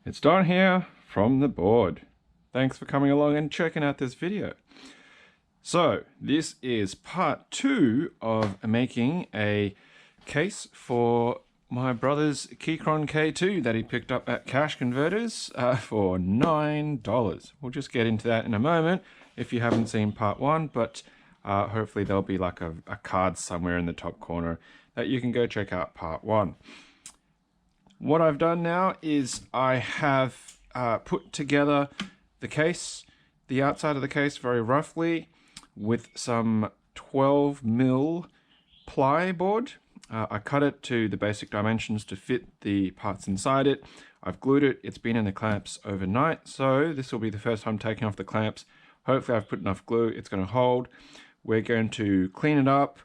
It's Don here from the board. Thanks for coming along and checking out this video. So this is part 2 of making a case for my brother's Keychron K2 that he picked up at Cash Converters for $9. We'll just get into that in a moment if you haven't seen part 1, but hopefully there'll be like a card somewhere in the top corner that you can go check out part 1. What I've done now is I have put together the case, the outside of the case very roughly with some 12mm plywood. I cut it to the basic dimensions to fit the parts inside it. I've glued it. It's been in the clamps overnight, so this will be the first time taking off the clamps. Hopefully I've put enough glue, it's going to hold. We're going to clean it up,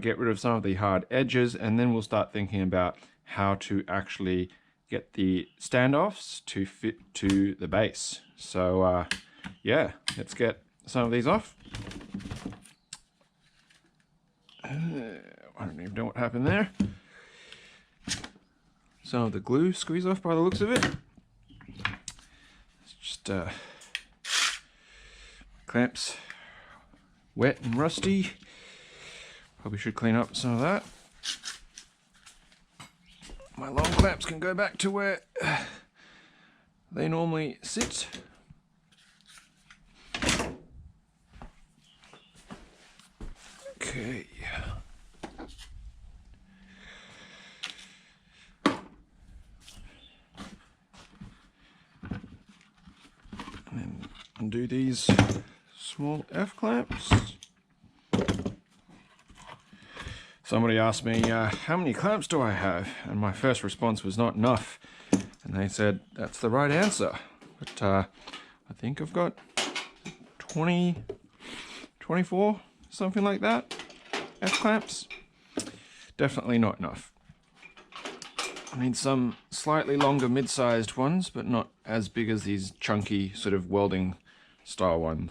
get rid of some of the hard edges, and then we'll start thinking about how to actually get the standoffs to fit to the base. So yeah, let's get some of these off. I don't even know what happened there. Some of the glue squeeze off by the looks of it. It's just clamps wet and rusty. Probably should clean up some of that. My long clamps can go back to where they normally sit. Okay. And then undo these small F clamps. Somebody asked me, how many clamps do I have? And my first response was not enough. And they said, that's the right answer. But I think I've got 20, 24, something like that, F-clamps. Definitely not enough. I need some slightly longer mid-sized ones, but not as big as these chunky sort of welding style ones.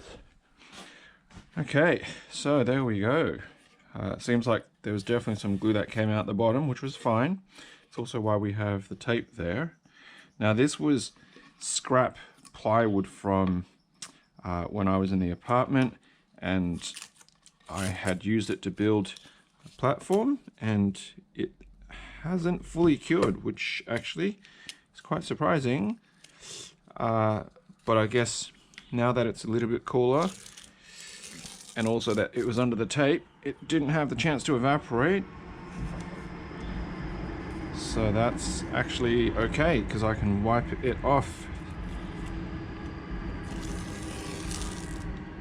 Okay, so there we go. It seems like there was definitely some glue that came out the bottom, which was fine. It's also why we have the tape there. Now this was scrap plywood from when I was in the apartment, and I had used it to build a platform, and it hasn't fully cured, which actually is quite surprising. But I guess now that it's a little bit cooler, and also that it was under the tape, it didn't have the chance to evaporate. So that's actually okay, because I can wipe it off.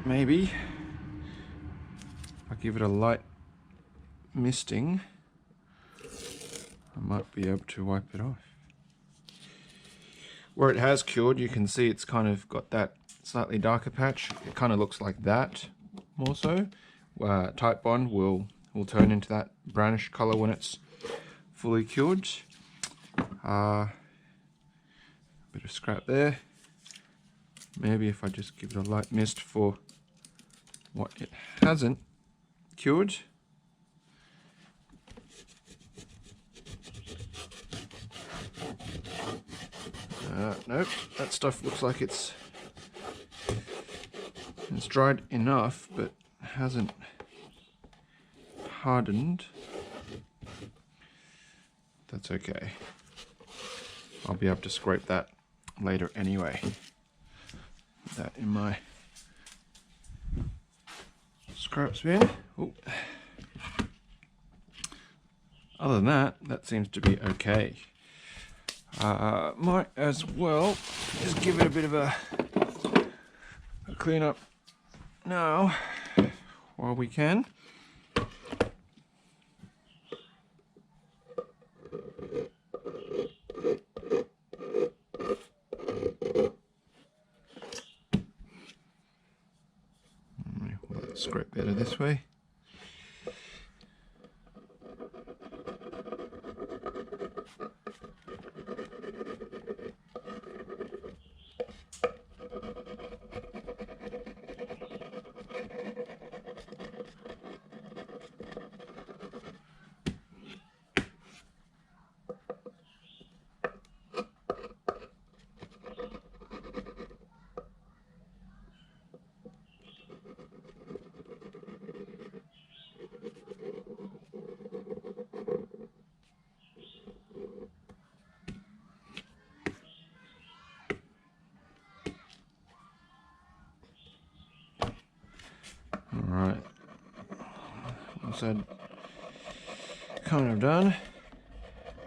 Maybe I'll give it a light misting. I might be able to wipe it off. Where it has cured, you can see it's kind of got that slightly darker patch. It kind of looks like that more so. Type bond will turn into that brownish color when it's fully cured. Bit of scrap there. Maybe if I just give it a light mist for what it hasn't cured. Nope, that stuff looks like it's dried enough, but hasn't hardened. That's okay. I'll be able to scrape that later anyway. Put that in my scraps bin. Ooh. Other than that, that seems to be okay. Might as well just give it a bit of a clean up now while we can. Let's scrape better this way. side kind of done.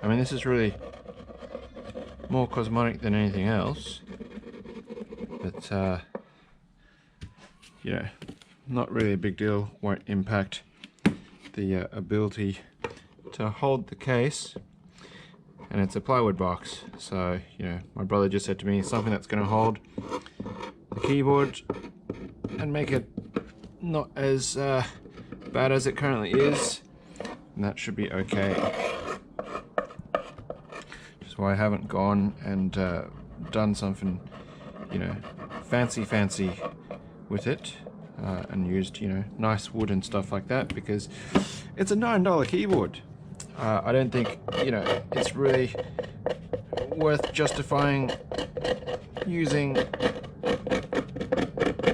I mean, this is really more cosmetic than anything else, but you know, not really a big deal, won't impact the ability to hold the case. And it's a plywood box, so you know, my brother just said to me something that's going to hold the keyboard and make it not as bad as it currently is, and that should be okay. Which is why I haven't gone and done something, you know, fancy with it, and used, you know, nice wood and stuff like that, because it's a $9 keyboard. I don't think, you know, it's really worth justifying using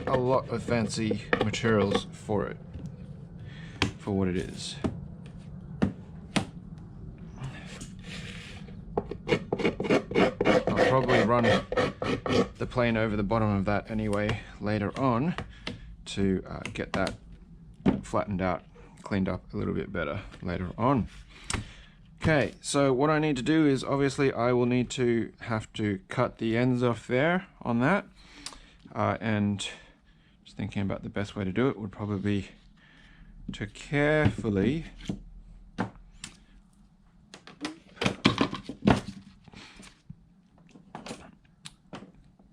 a lot of fancy materials for it, for what it is. I'll probably run the plane over the bottom of that anyway later on to get that flattened out, cleaned up a little bit better later on. Okay, so what I need to do is, obviously I will need to have to cut the ends off there on that, and just thinking about the best way to do it would probably be to carefully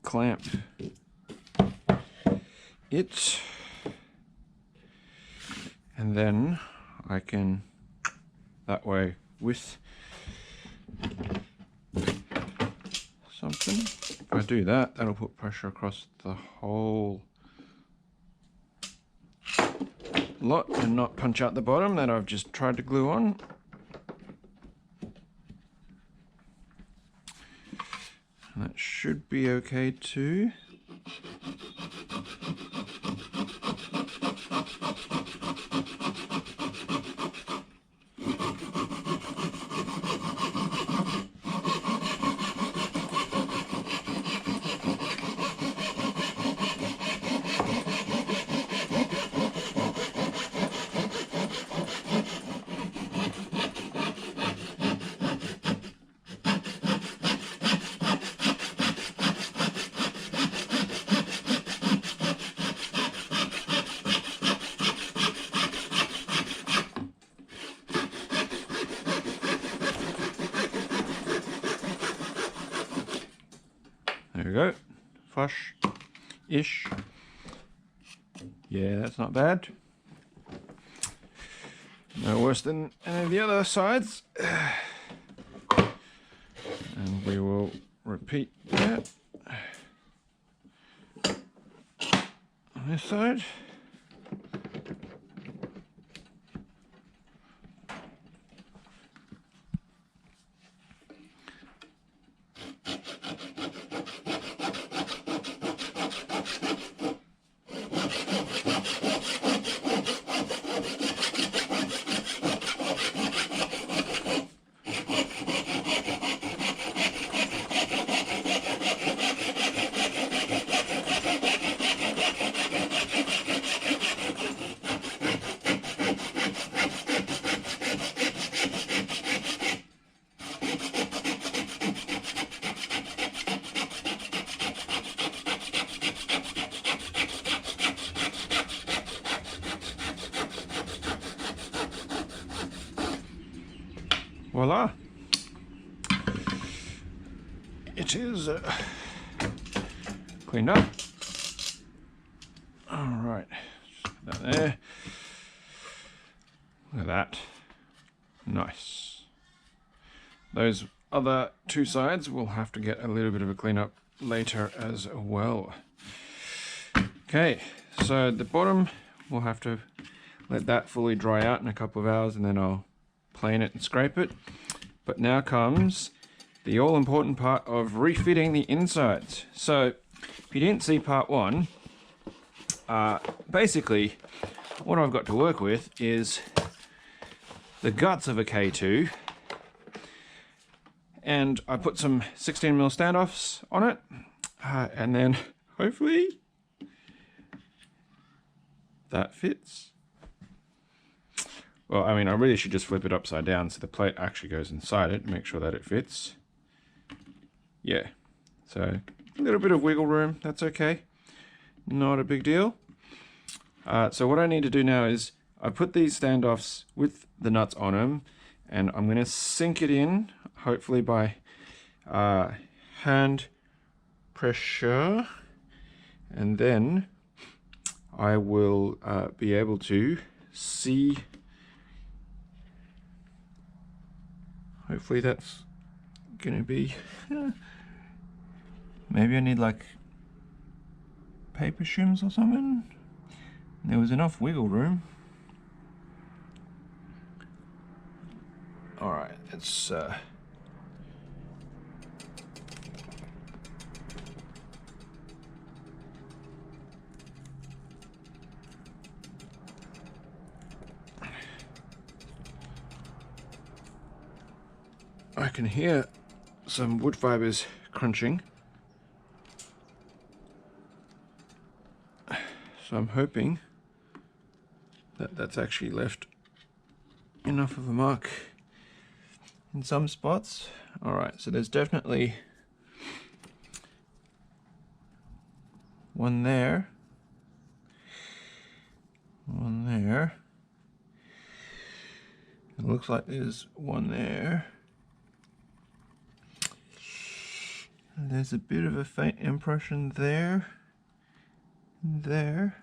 clamp it, and then I can, that way, with something, if I do that, that'll put pressure across the whole lot and not punch out the bottom that I've just tried to glue on. And that should be okay too. There we go, flush-ish. Yeah, that's not bad. No worse than any of the other sides. And we will repeat that on this side. Voila! It is cleaned up. All right, just put that there. Look at that. Nice. Those other two sides will have to get a little bit of a cleanup later as well. Okay, so the bottom we'll have to let that fully dry out in a couple of hours, and then I'll plane it and scrape it. But now comes the all-important part of refitting the insides. So if you didn't see part one, basically what I've got to work with is the guts of a K2, and I put some 16mm standoffs on it, and then hopefully that fits. well, I mean, I really should just flip it upside down so the plate actually goes inside it, make sure that it fits. Yeah, so a little bit of wiggle room, that's okay. Not a big deal. So what I need to do now is I put these standoffs with the nuts on them, and I'm going to sink it in, hopefully by hand pressure, and then I will be able to see. Hopefully that's going to be... Maybe I need like paper shims or something. There was enough wiggle room. All right, let's I can hear some wood fibers crunching. So I'm hoping that that's actually left enough of a mark in some spots. All right, so there's definitely one there, one there. It looks like there's one there. There's a bit of a faint impression there, there.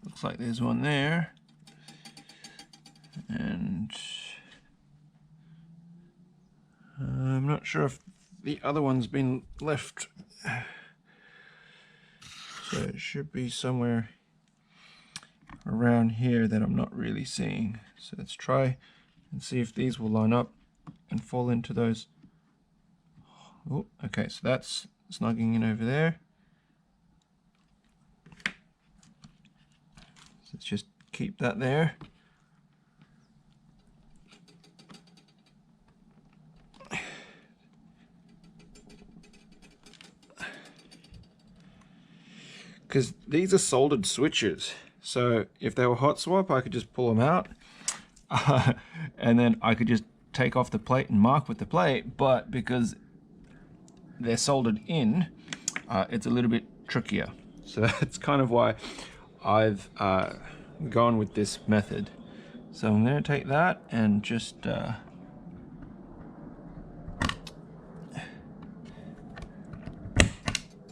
Looks like there's one there, and I'm not sure if the other one's been left, so it should be somewhere around here that I'm not really seeing. So let's try and see if these will line up and fall into those. Oh, okay, so that's snugging in over there. So let's just keep that there. Because these are soldered switches, so if they were hot swap, I could just pull them out, and then I could just take off the plate and mark with the plate. But because they're soldered in, it's a little bit trickier. So that's kind of why I've gone with this method. So I'm going to take that and just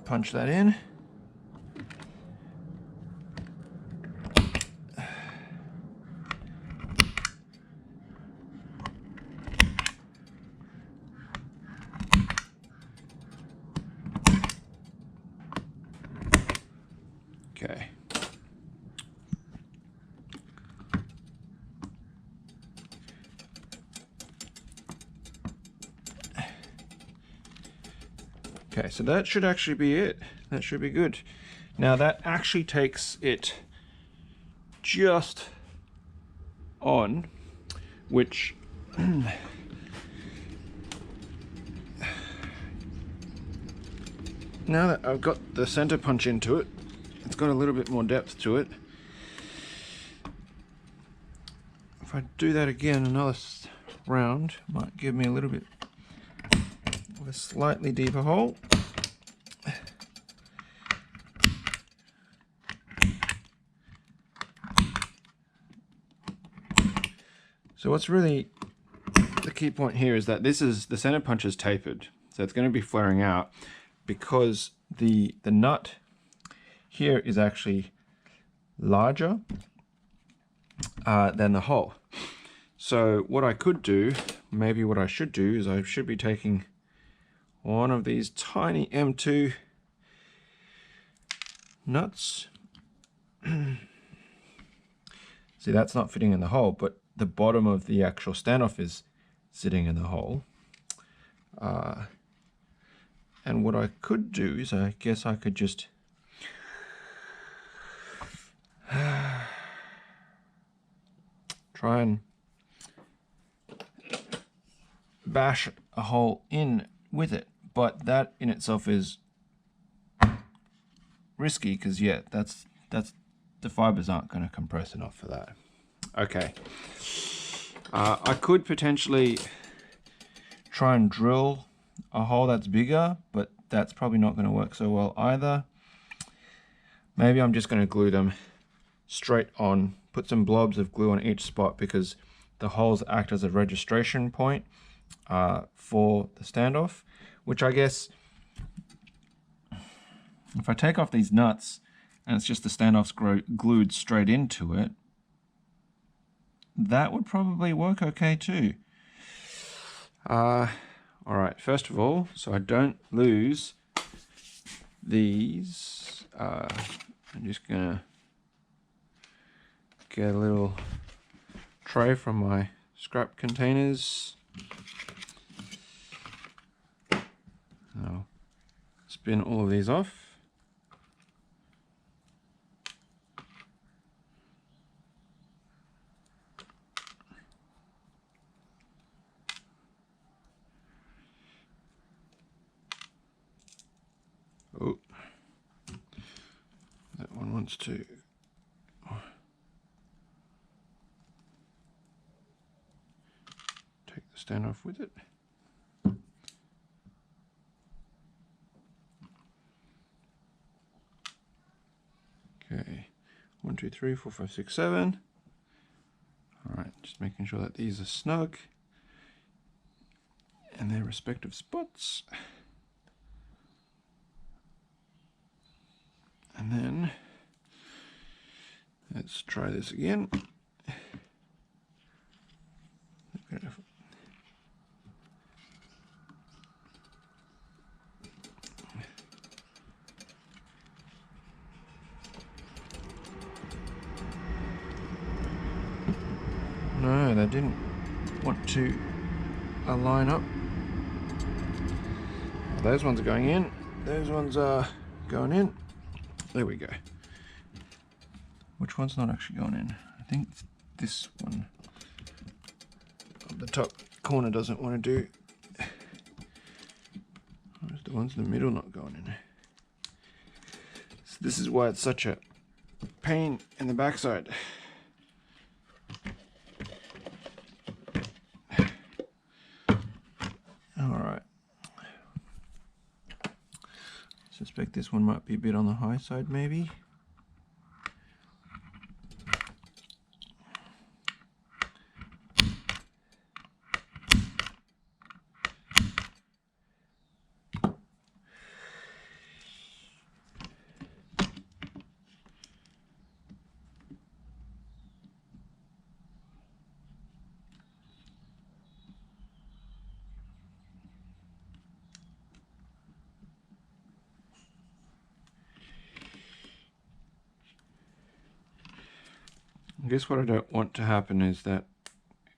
punch that in. Okay. Okay, so that should actually be it. That should be good. Now that actually takes it just on, which now that I've got the center punch into it, it's got a little bit more depth to it. If I do that again another round, it might give me a little bit of a slightly deeper hole. So what's really the key point here is that this is, the center punch is tapered, so it's going to be flaring out because the nut here is actually larger than the hole. So what I could do, maybe what I should do, is I should be taking one of these tiny M2 nuts. See, that's not fitting in the hole, but the bottom of the actual standoff is sitting in the hole. And what I could do is, I guess I could just try and bash a hole in with it, but that in itself is risky because, yeah, that's the fibers aren't going to compress enough for that. Okay. I could potentially try and drill a hole that's bigger, but that's probably not going to work so well either. Maybe I'm just going to glue them straight on, put some blobs of glue on each spot, because the holes act as a registration point for the standoff, which I guess if I take off these nuts and it's just the standoffs glued straight into it, that would probably work okay too. Alright, first of all, so I don't lose these, I'm just gonna get a little tray from my scrap containers. I'll spin all of these off. Oh, that one wants to. Take the standoff with it. Okay, 1, 2, 3, 4, 5, 6, 7. All right, just making sure that these are snug in their respective spots. And then let's try this again. No, they didn't want to align up. Those ones are going in. Those ones are going in. There we go. Which one's not actually going in? I think this one on the top corner doesn't want to do. Where's the ones in the middle not going in? So this is why it's such a pain in the backside. Alright. Suspect this one might be a bit on the high side maybe. I guess what I don't want to happen is that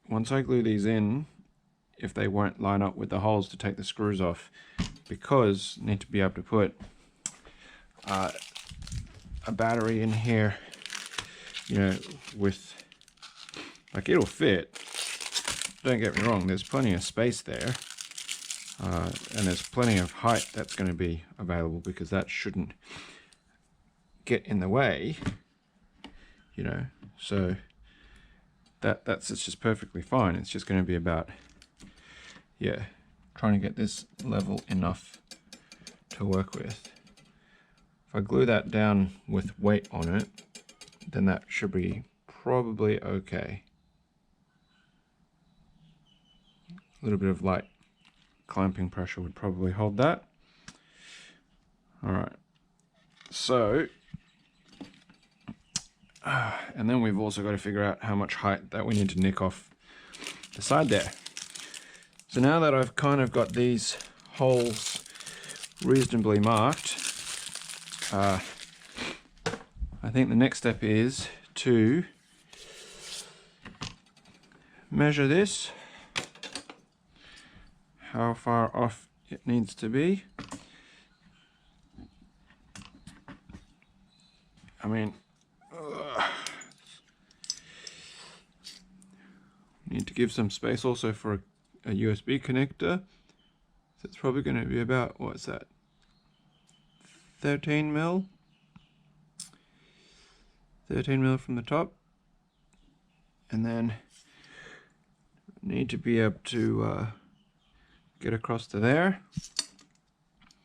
once I glue these in, if they won't line up with the holes to take the screws off, because I need to be able to put a battery in here, you know, with, like, it'll fit, don't get me wrong, there's plenty of space there, and there's plenty of height that's going to be available, because that shouldn't get in the way, you know. So that's just perfectly fine. It's just going to be about, yeah, trying to get this level enough to work with. If I glue that down with weight on it, then that should be probably okay. A little bit of light clamping pressure would probably hold that. All right, so and then we've also got to figure out how much height that we need to nick off the side there. So now that I've kind of got these holes reasonably marked, I think the next step is to measure this, how far off it needs to be. I mean, need to give some space also for a USB connector. So it's probably going to be about, what's that, 13 mil? 13mm from the top, and then need to be able to get across to there.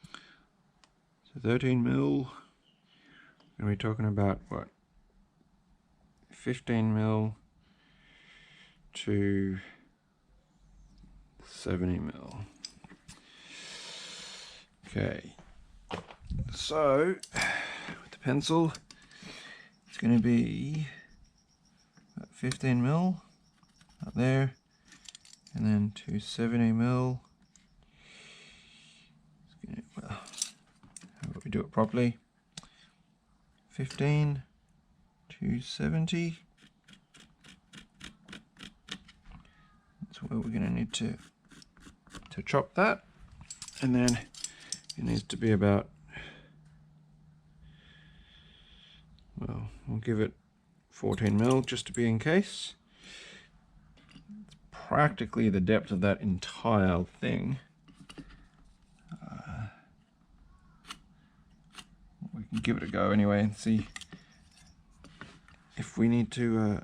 So 13mm, and we're talking about what, 15mm to 70mm. Okay, so with the pencil, it's going to be 15mm up there, and then to 70mm. Well, how about we do it properly? 15 to 70. That's where we're going to need to chop that, and then it needs to be about, well, we'll give it 14mm just to be in case. It's practically the depth of that entire thing. We can give it a go anyway and see if we need to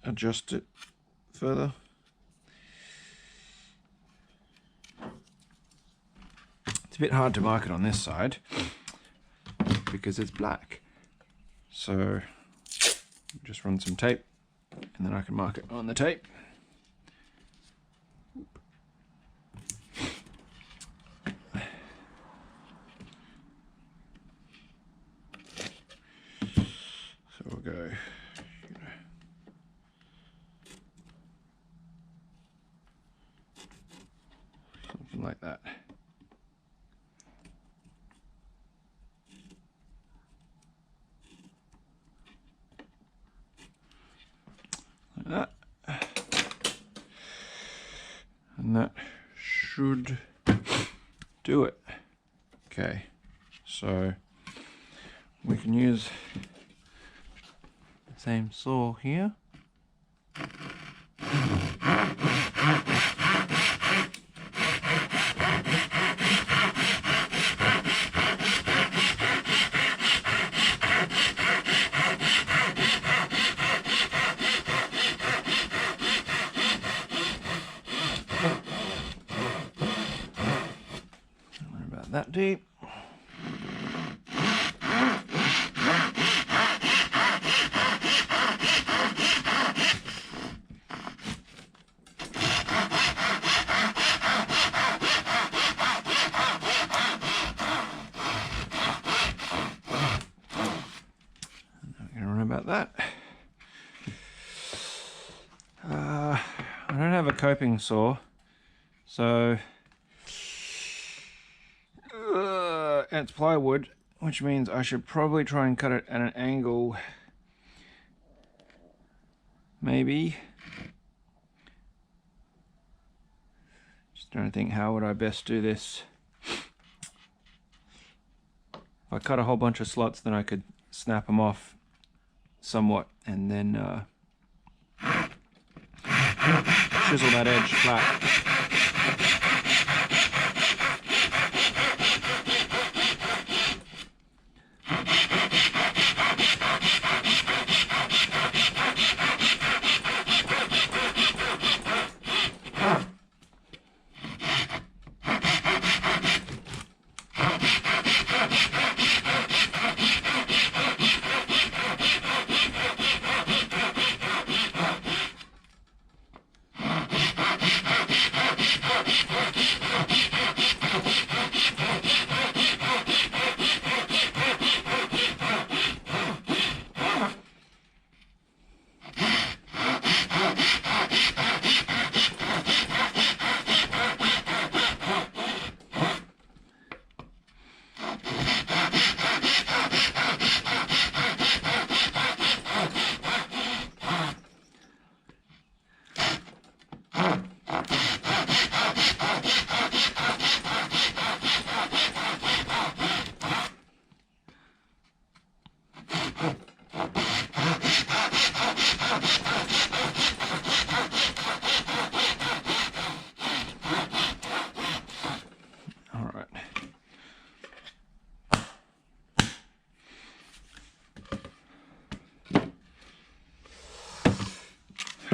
adjust it further. It's a bit hard to mark it on this side because it's black. So just run some tape and then I can mark it on the tape. So we'll go something like that. Like that. And that should do it. Okay, so we can use the same saw here. That deep. I'm gonna run about that. I don't have a coping saw, so it's plywood, which means I should probably try and cut it at an angle, maybe. Just trying to think, how would I best do this? If I cut a whole bunch of slots, then I could snap them off somewhat and then chisel that edge flat.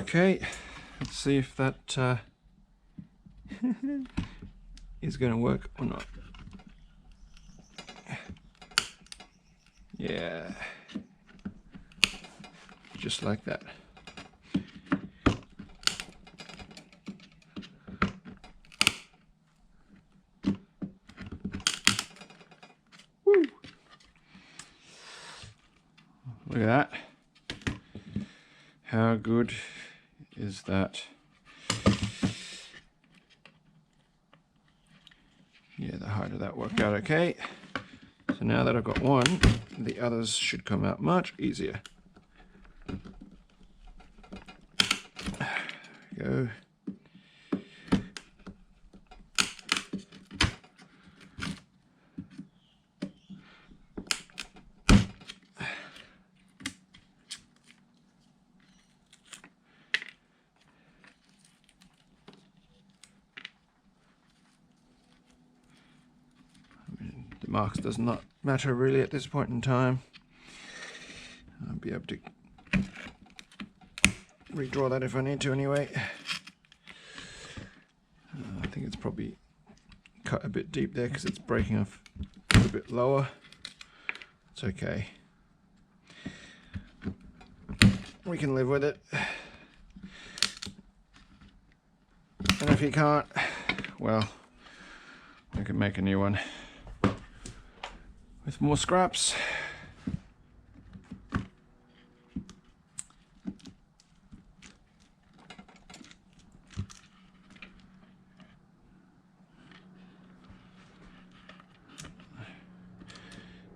Okay, let's see if that is going to work or not. Yeah, just like that. Woo! Look at that. How good is that? Yeah, the height of that worked out okay. So now that I've got one, the others should come out much easier. There we go. The marks does not matter really at this point in time. I'll be able to redraw that if I need to anyway. I think it's probably cut a bit deep there because it's breaking off a bit lower. It's okay. We can live with it. And if you can't, well, we can make a new one with more scraps.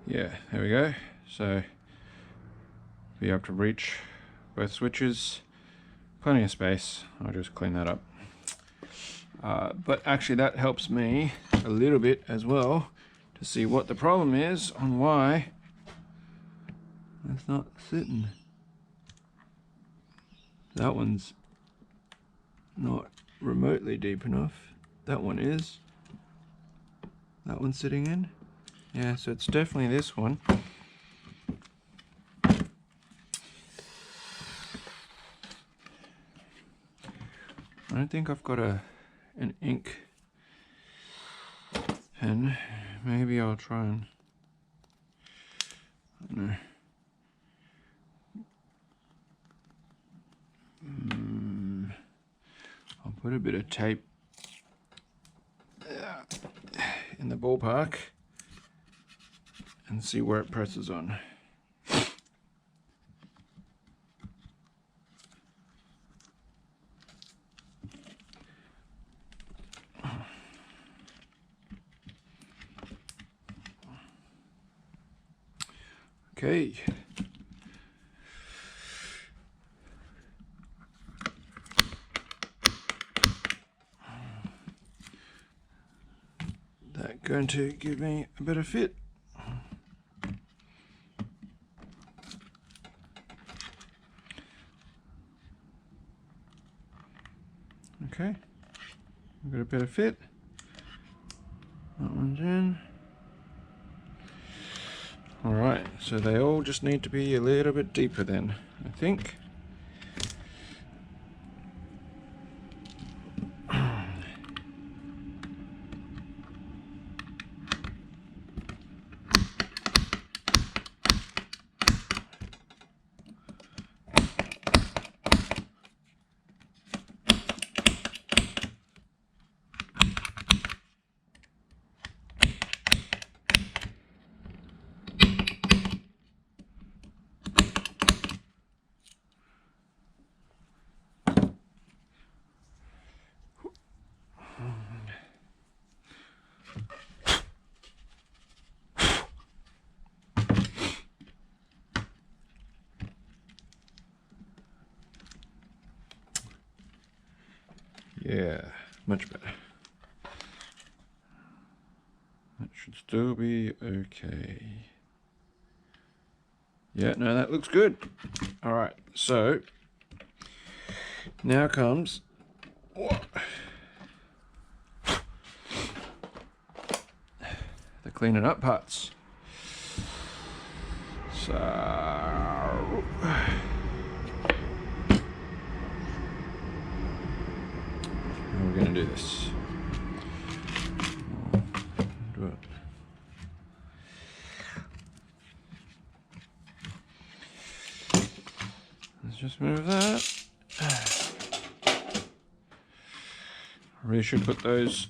Yeah, there we go. So be able to reach both switches, plenty of space. I'll just clean that up. But actually that helps me a little bit as well to see what the problem is on why it's not sitting. That one's not remotely deep enough. That one is. That one's sitting in. Yeah, so it's definitely this one. I don't think I've got an ink pen. Maybe I'll try and, I don't know. I'll put a bit of tape in the ballpark and see where it presses on. Okay. That's going to give me a better fit. Okay, I've got a better fit. That one's in. Alright, so they all just need to be a little bit deeper then, I think. Yeah, much better. That should still be okay. Yeah, no, that looks good. All right, so now comes the cleaning up parts. So how we're going to do this. Do it. Let's just move that. I really should put those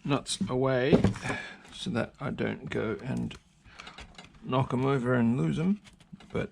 nuts away so that I don't go and knock them over and lose them, but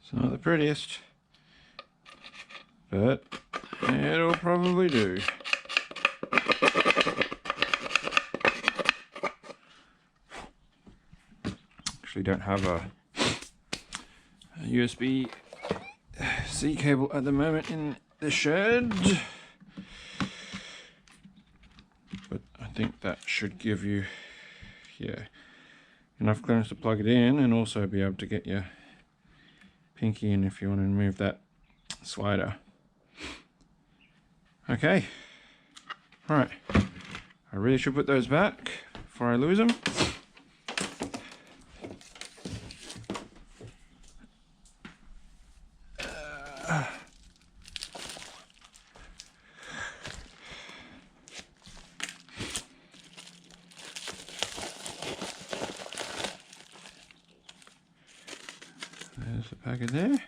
it's not the prettiest, but it'll probably do. Actually don't have a USB-C cable at the moment in the shed, but I think that should give you, yeah, enough clearance to plug it in and also be able to get your pinky in if you want to remove that slider. Okay, right, I really should put those back before I lose them. There's the packet there.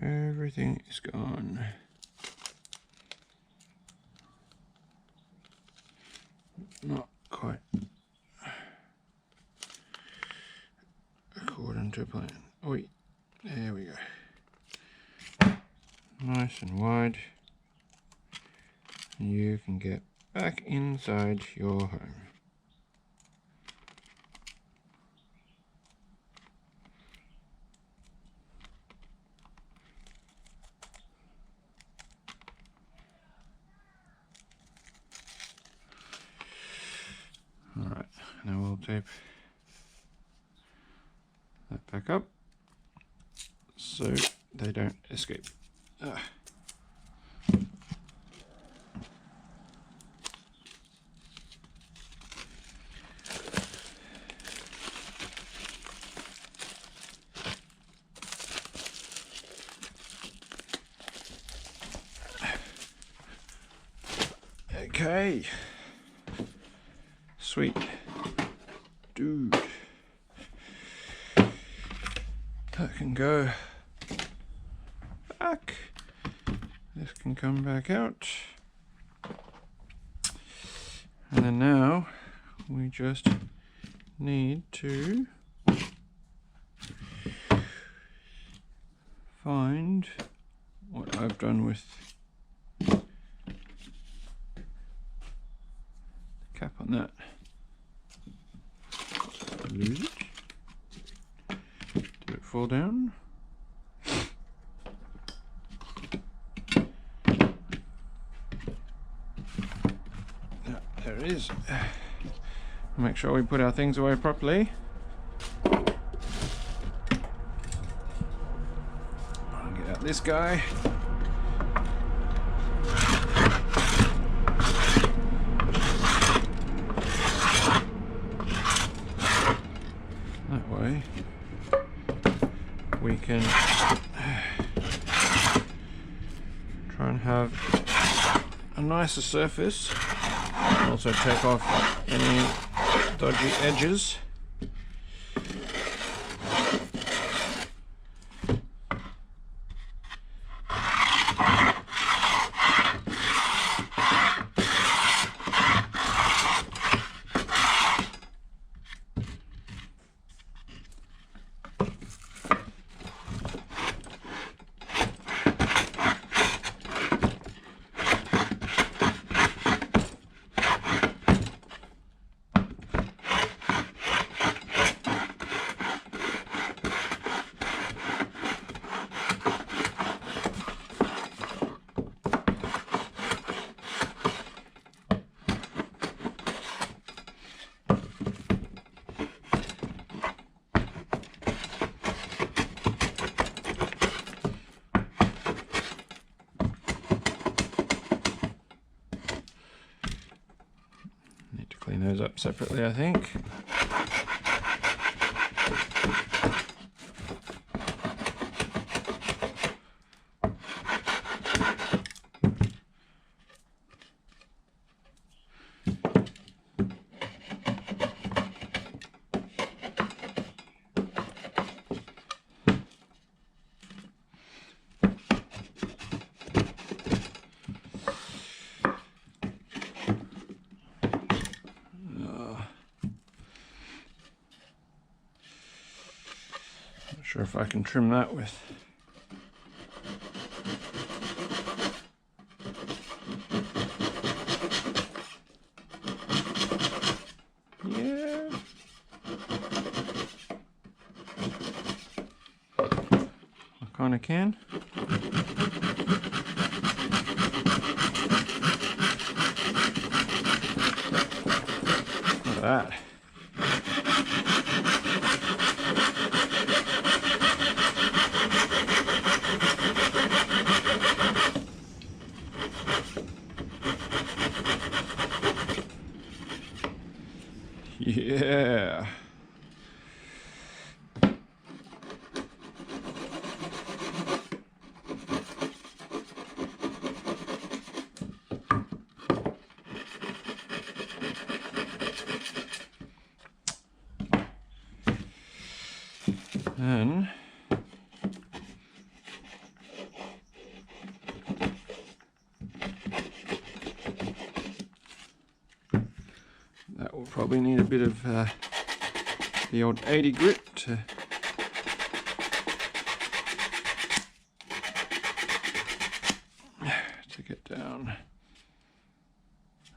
Everything is gone. Not quite according to plan. Oh, there we go. Nice and wide. You can get back inside your home. Now we'll tape that back up so they don't escape. Okay, sweet dude, that can go back, this can come back out, and then now we just need to find what I've done with cap on that. Lose it. Did it fall down? Yeah, there it is. Make sure we put our things away properly. I'll get out this guy. We can try and have a nicer surface, and also take off any dodgy edges. Clean those up separately, I think. Sure if I can trim that with yeah. I kind of can. Look at that. Yeah. Then that will probably need a bit of the old 80 grit to get down.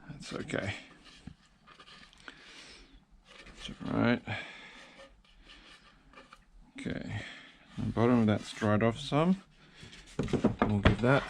That's okay. That's all right. Okay, the bottom of that's dried off some. We'll give that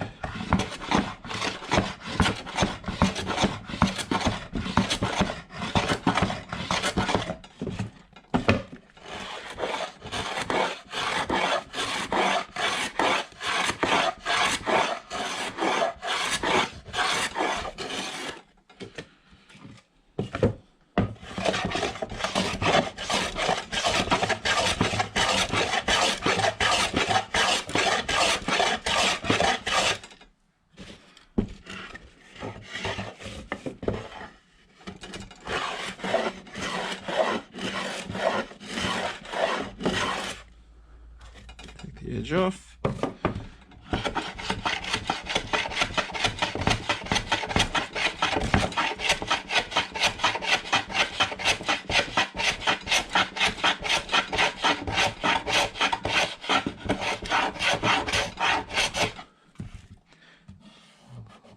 edge off.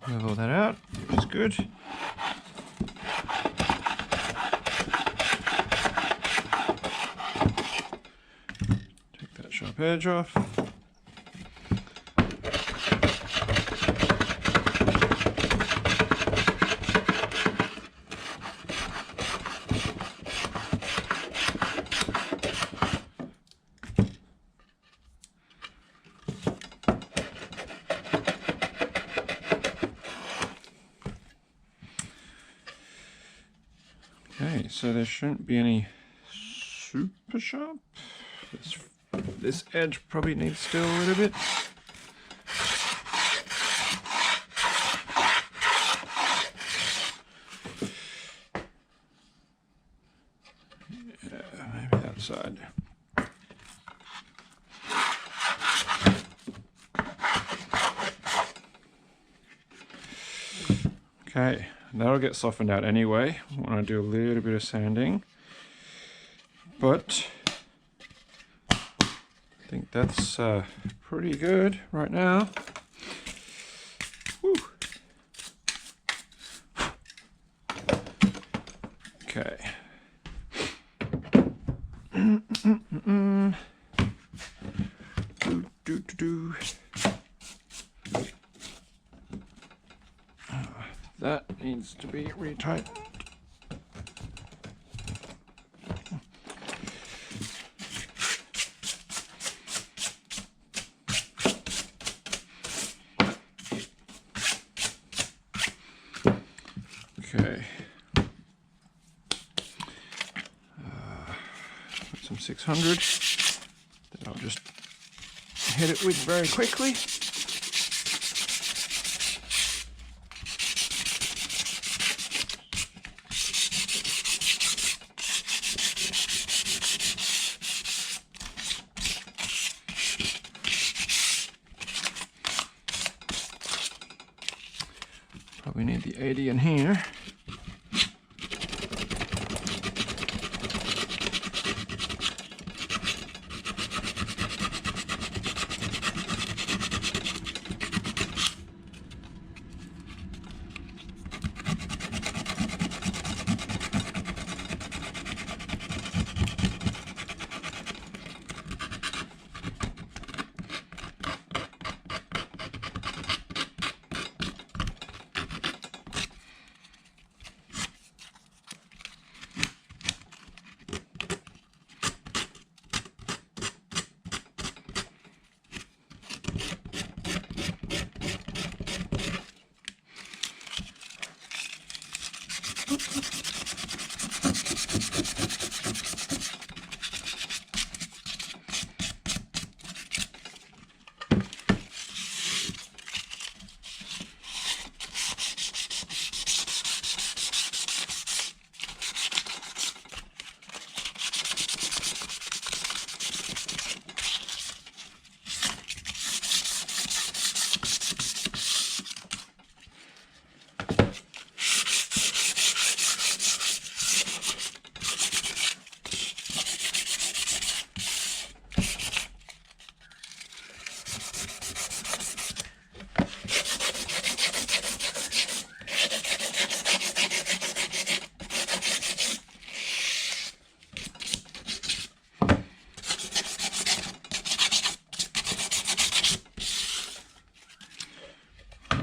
Level that out, which is good. Take that sharp edge off. Okay, so there shouldn't be any super sharp. This edge probably needs still a little bit. Yeah, maybe that side. Okay, that'll get softened out anyway when I do a little bit of sanding. But I think that's pretty good right now. Woo. Okay. That needs to be retightened. Okay. Put some 600 that I'll just hit it with very quickly. Probably need the 80 in here.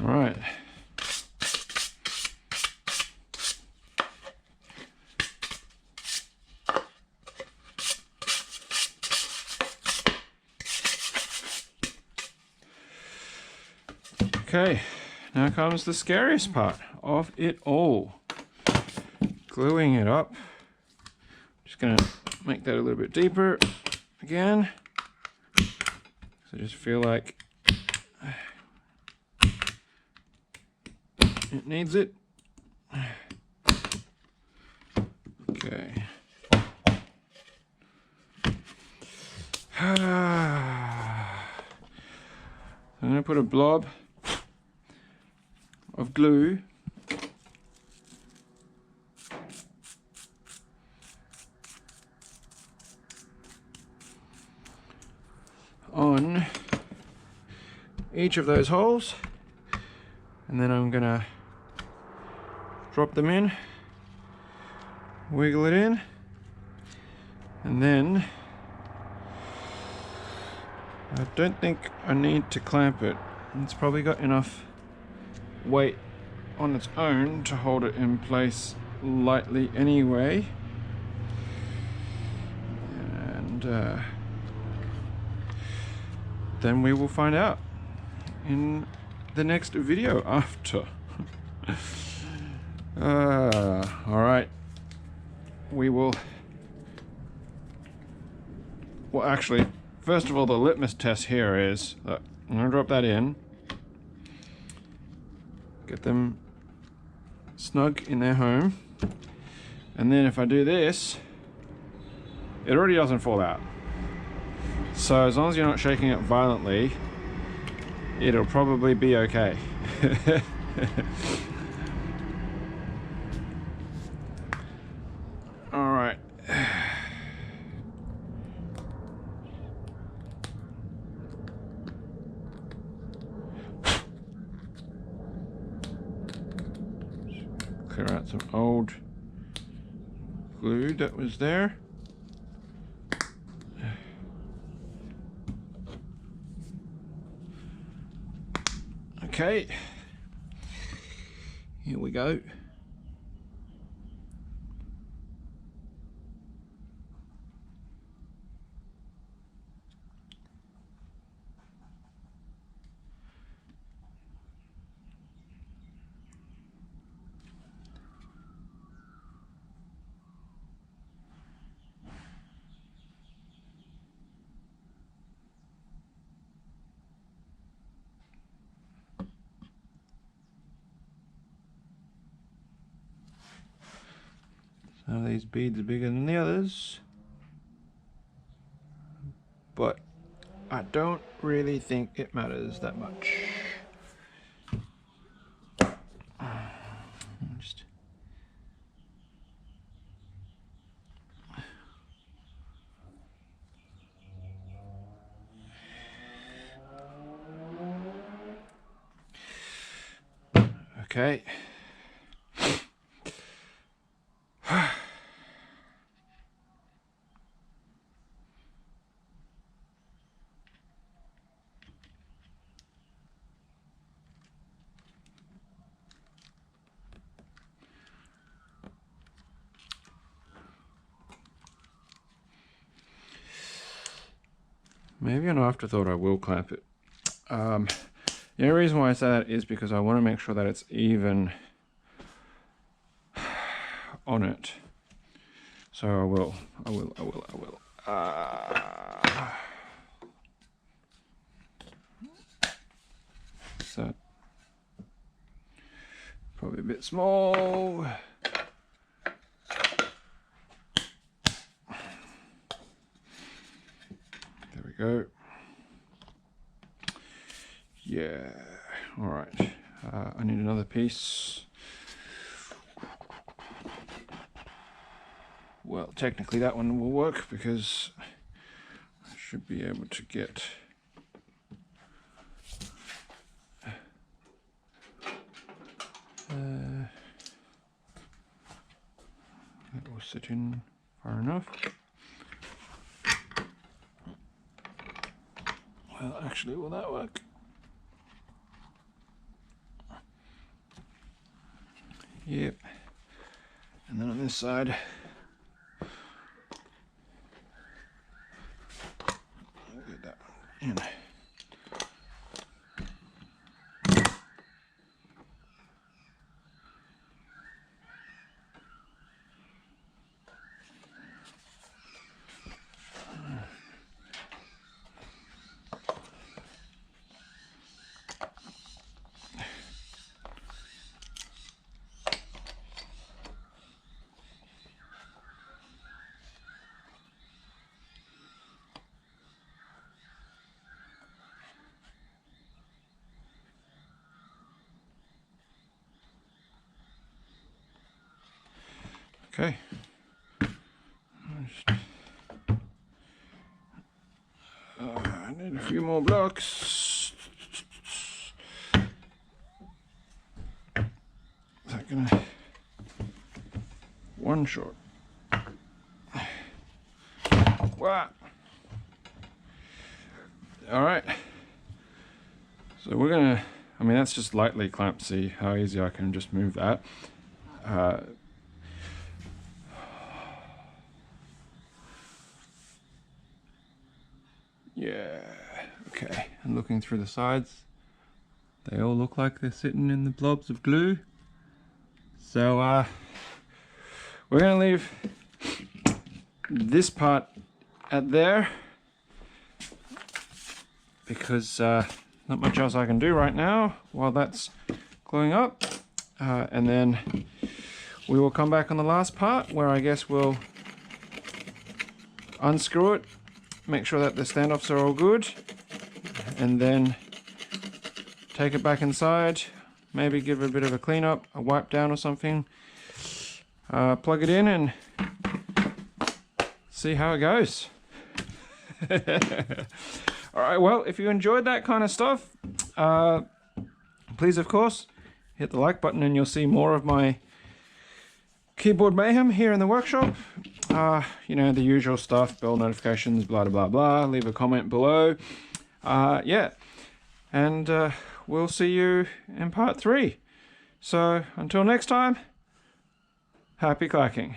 Right. Okay, now comes the scariest part of it all. Gluing it up. Just gonna make that a little bit deeper again. So just feel like it needs it. Okay. I'm going to put a blob of glue on each of those holes, and then I'm going to drop them in, wiggle it in, and then I don't think I need to clamp it. It's probably got enough weight on its own to hold it in place lightly anyway. And then we will find out in the next video after. Alright. We will... Well, actually, first of all, the litmus test here is... Look, I'm going to drop that in. Get them snug in their home. And then if I do this, it already doesn't fall out. So as long as you're not shaking it violently, it'll probably be okay. Alright. Clear out some old glue that was there. Okay, here we go. Some of these beads are bigger than the others, but I don't really think it matters that much. Just okay. Maybe an afterthought, I will clamp it. The only reason why I say that is because I want to make sure that it's even on it. So I will. So probably a bit small. There we go. Yeah, all right. I need another piece. Well, technically that one will work because I should be able to get that will sit in far enough. Well, actually, will that work? Yep. And then on this side, I'll get that one in. Okay. I need a few more blocks. Is that gonna one shot? Wow. All right. So we're gonna. I mean, that's just lightly clamped. See how easy I can just move that. Yeah, okay, and looking through the sides, they all look like they're sitting in the blobs of glue. So we're gonna leave this part at there because not much else I can do right now while that's gluing up. And then we will come back on the last part where I guess we'll unscrew it, make sure that the standoffs are all good, and then take it back inside, maybe give it a bit of a clean up, a wipe down or something, plug it in and see how it goes. Alright, well, if you enjoyed that kind of stuff, please of course hit the like button and you'll see more of my keyboard mayhem here in the workshop. You know, the usual stuff, bell notifications, blah blah blah. Leave a comment below. Yeah, and we'll see you in part 3. So until next time, happy clacking.